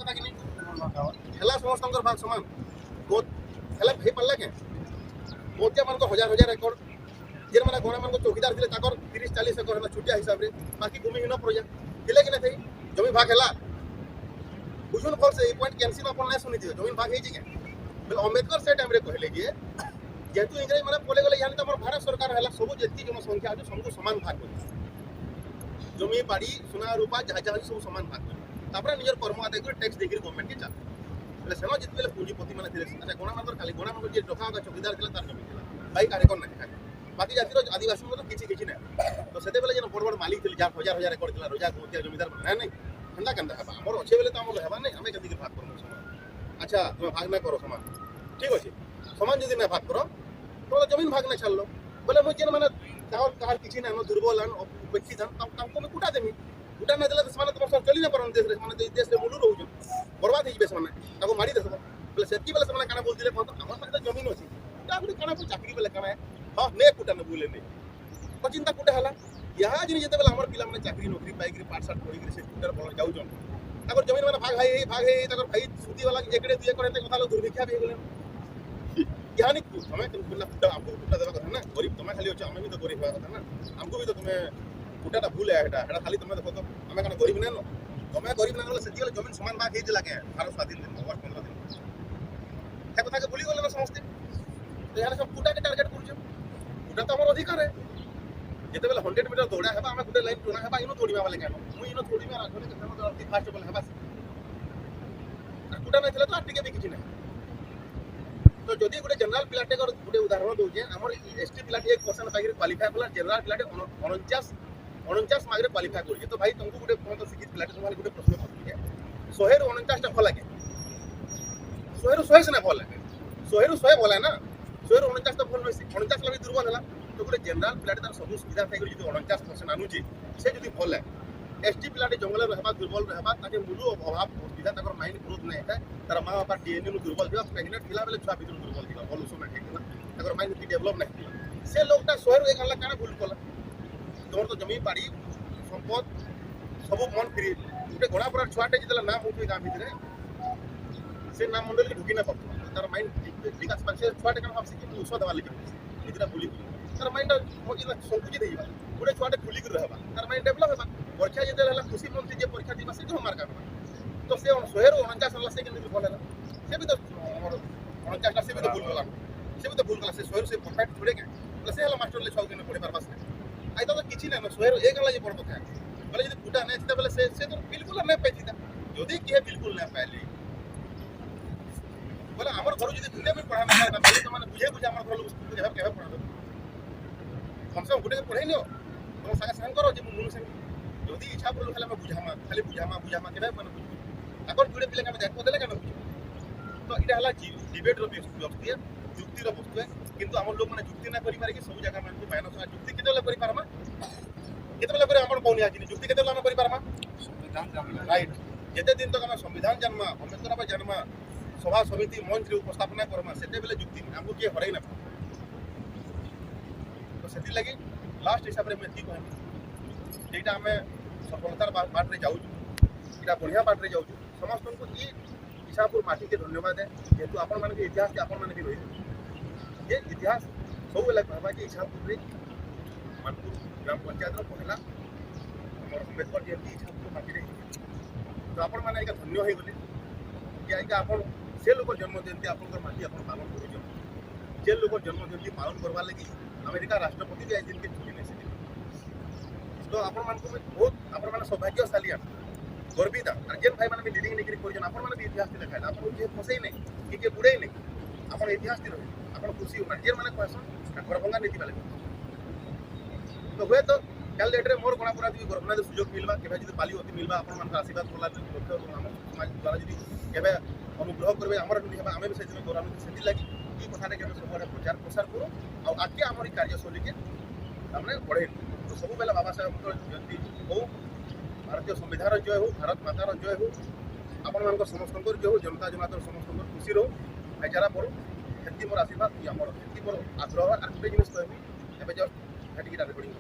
था कि नहीं हेला समस्त भाग समान बहुत हेला हे पड़ला के मोतिया मान को हजार हजार एकड़ जेन माने गणा मान को चौकीदार थिले ताकर 30 40 एकड़ हेला छुटिया हिसाब रे बाकी भूमिहीन प्रजा थिले कि नहीं जमी भाग हेला बुझुन फल से पॉइंट कैंसिल अपन नहीं सुनी थी जमीन भाग हे जे बोले अंबेडकर से टाइम रे कहले जे जेतु इंग्रज माने बोले गले यानी हमर भारत सरकार हला सब जेती जनसंख्या जो सबको समान भाग कर जमी बाड़ी सोना रूपा जहाँ जहाँ सब समान भाग कर तापर निजर कर्म आदाय कर टैक्स देकर गवर्नमेंट के चाल बोले सेनो जितबेले पूंजीपति माने थिले अच्छा गणा मानकर खाली गणा मानकर जे डका का चौकीदार थिला तार जमी थिला भाई कार्यक्रम नहीं बाकी जातिर आदिवासी में तो किछि नहीं तो सेते बेले जे बड़ बड़ मालिक थिले जा हजार हजार एकड़ थिला रोजा गोतिया जमीदार नहीं नहीं ठंडा कंदा हेबा हमर अच्छे बेले तो हमर हेबा नहीं हमें कदी भाग करू समान अच्छा तुम भाग ना करो समान ठीक अछि समान जदि ना भाग करो तो जमीन भाग ना छाड़लो बोले मु जेन माने तार कार किछि ना दुर्बल अन उपेक्षित हम हमको मैं कुटा देमी कुटा ना देला समान तुम सब चली ना परन देश रे माने देश रे मुलु रहउ बर्बाद हो जबे समान ताको मारी देसबो बोले सेति बेले समान काना बोल दिले कोन हमर पाखे जमीन अछि ताकि काना को चाकरी बेले काना हां ने कुटा न बोले ने तो चिंता कुटा हला यहाँ जिन जेते बेले हमर पिला माने चाकरी नौकरी पाई के पाठ साठ पढ़ी के से कुटर बोल जाउ जन ताकर जमीन माने भाग है ताकर भाई सुदी वाला एकड़े दुए करे ते कथा लो दुर्भिक्षा भी गेले यहाँ नहीं हमें तुम कुटा हमको कुटा देवा कथा ना गरीब तुम्हें खाली हो हमें भी तो गरीब हुआ कथा ना हमको भी तो तुम्हें कुटाटा भूल है एटा खाली तुम्हें देखो तो हमें कना गरीब नहीं नो तुम्हें गरीब ना से दियल जमीन समान भाग हे लागे भारत स्वाधीन दिन और 15 दिन है कथा के भूली गले ना समझते तो यार सब कुटा के टारगेट करू कुटा तो हमर अधिकार है जेते बेले 100 मीटर दौड़ा हेबा हमें गुटे लाइन टोना हेबा इनो तोड़ीबा वाले केनो मु इनो तोड़ीबा राखले के हम अति फास्ट बोल हेबा कुटा नहीं थिला तो आटिके भी किछि नहीं तो जदि गोटे जनरल पिलाटे गोटे उदाहरण दूजे आमर एसटी पिलाटे 1% पाइक क्वालिफाई कला जनरल पिलाटे 49 मार्क रे क्वालिफाई करजे तो भाई तुमको गोटे कोन तो शिक्षित पिलाटे तुम्हारे गोटे प्रश्न पड़े 100 रे 49 टा भल लागे 100 रे 100 से ना भल लागे 100 रे 100 भल है ना 100 रे 49 तो भल नसी 49 लगे दुर्बल हला तो गोटे जनरल पिलाटे तार सब सुविधा थाई जदि 49% आनुची से जदि भल है एसटी पिलाटे जंगल रहबा दुर्बल रहबा ताके मुलु अभाव सुविधा ताकर माइंड ग्रोथ नहीं है तार मां बापा डीएनए नु दुर्बल दिया प्रेग्नेंट थिला बेले छुआ भीतर दुर्बल दिया भल सुना है ताकर माइंड की डेवलप नहीं से लोगटा 100 रे 1 लाख काना भूल कला तोर तो जमी बाड़ी संपद सब मन फ्री गोटे गणा पर छुआटे जितला नाम होथि गां भीतर से नाम मंडल के ढुकी ना पड़तो तार माइंड विकास पाछे छुआटे काना भाबसी कि औषध वाले के इतना भूली तार माइंड मोजिला संकुचित हेबा गोटे छुआटे खुली कर रहबा तार माइंड डेवलप हेबा परीक्षा जेते हला खुशी मन जे परीक्षा दिबा से जो मार्क आबा तो से 100 रे 49 वाला से के भल है से भी तो 49 टा से भी तो भूल गला से भी तो भूल गला से 100 से परफेक्ट छोड़े के तो से हला मास्टर ले छौ के पढ़े पारबा से आई तो किछि ना 100 रे 1 वाला जे पढ़बो था बोले यदि कुटा नहीं था बोले से तो बिल्कुल नहीं पाई था यदि के बिल्कुल नहीं पाइले बोले हमर घर यदि गुटे में पढ़ा ना ना बोले तो माने बुझे हमर घर लोग स्कूल के केबे पढ़ा हम सब गुटे पढ़ाई लियो तुम संग करो जे मुनु से यदि इच्छा बोलो खाली बुझामा केबे माने अगर जुड़े पिले का देखो देले का तो इटा हला डिबेट रो व्यक्ति जुक्ति रो वस्तु है किंतु हम लोग माने जुक्ति ना करि पारे कि सब जगह माने माइनस जुक्ति केतेले करि पारमा केतेले करे हमर पौनी आजिनी जुक्ति केतेले हम करि पारमा संविधान जानला राइट जेते दिन तक हम संविधान जन्मा अंबेडकर बा जन्मा सभा समिति मंच रे उपस्थापना करमा सेते बेले जुक्ति हमको के हराई ना तो सेति लागि लास्ट हिसाब रे मैं की कहनी जेटा हमें सफलतार बाट रे जाऊ इटा बढ़िया बाट रे जाऊ समस्त को ये इसापुर माटी के धन्यवाद है जेतु आपण मान के इतिहास के आपण मान भी रही ये इतिहास सब अलग भाबा के इसापुर रे मानपुर ग्राम पंचायत रो पहला हमर अंबेडकर जयंती इसापुर माटी रे तो आपण मान एक धन्य होई गले कि आइका आपण से लोग जन्म जयंती आपण माटी आपण पालन करू जे लोग जन्म जयंती पालन करबा लगी अमेरिका राष्ट्रपति भी आज दिन के छुट्टी नहीं से तो आपण मान को बहुत आपण मान सौभाग्यशाली गर्वित और जेन भाई मैंने लीडिंग नहीं करी आपण मैंने इतिहास लिखा आपन जे फसई नहीं कि बुड़े नहीं आपण इतिहास रही आपण खुशी होना जेन मैंने कहसन घरभंगा नीति वाले तो हुए तो कल डेट रे मोर कोना पूरा दी घरभंगा दे सुयोग मिलबा केबे जदी पाली होती मिलबा आपण मान आशीर्वाद करला लक्ष्य हम समाज द्वारा जदी केबे अनुग्रह करबे हमर नहीं हेबा हमें भी से दौरान सेति लागि ई कथा के सबरे प्रचार प्रसार करू और आगे हमर कार्यशैली के हमने बढ़े तो सब बेला बाबा साहेब जयंती हो भारतीय संविधान जय हो भारत मातार जय हो आपण मान समस्त जय हो जनता जनातर समस्त खुशी रो भाईचारा पड़ो हेती मोर आशीर्वाद आमर हेती मोर आग्रह आर गोटे जिनिस कहबी एबे जस्ट हेटी रेकर्डिंग